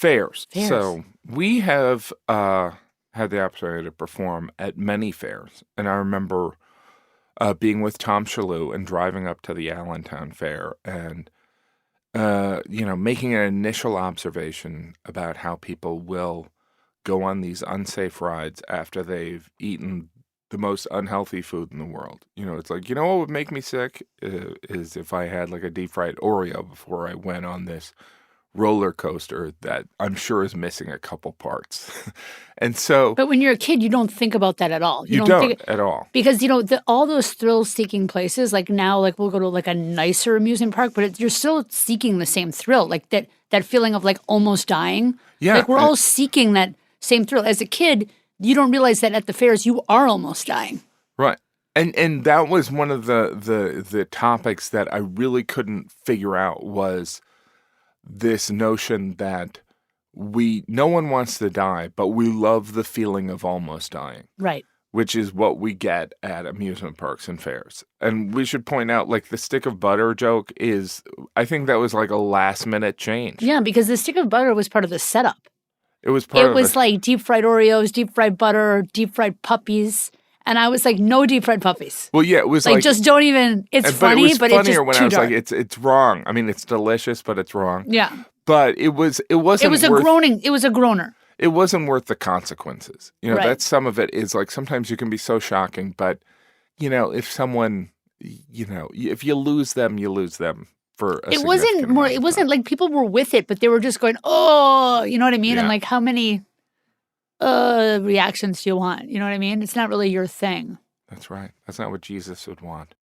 Fairs. Fairs. So we have had the opportunity to perform at many fairs. And I remember being with Tom Shalhoub and driving up to the Allentown Fair and, making an initial observation about how people will go on these unsafe rides after they've eaten the most unhealthy food in the world. It's like, what would make me sick is if I had like a deep fried Oreo before I went on this roller coaster that I'm sure is missing a couple parts. And so... But when you're a kid, you don't think about that at all. You don't think at all. Because, all those thrill-seeking places, like now, like we'll go to like a nicer amusement park, but you're still seeking the same thrill, like that feeling of like almost dying. Yeah. Like we're all seeking that same thrill. As a kid, you don't realize that at the fairs you are almost dying. Right. And that was one of the topics that I really couldn't figure out was this notion that no one wants to die, but we love the feeling of almost dying. Right. Which is what we get at amusement parks and fairs. And we should point out, like, the stick of butter joke I think that was like a last minute change. Yeah, because the stick of butter was part of the setup. It was part of It was like deep fried Oreos, deep fried butter, deep fried puppies. And I was like, no deep fried puppies. Well, yeah, it was like just don't even. It's funny, but it's just when too I was dark. like, it's wrong. I mean, it's delicious, but it's wrong. Yeah. But it wasn't. It was a groaner. It wasn't worth the consequences. Right. That's some of it is like sometimes you can be so shocking, but if someone, if you lose them, you lose them for a It wasn't like people were with it, but they were just going, oh, you know what I mean? Yeah. And like, how many reactions do you want? You know what I mean? It's not really your thing. That's right. That's not what Jesus would want.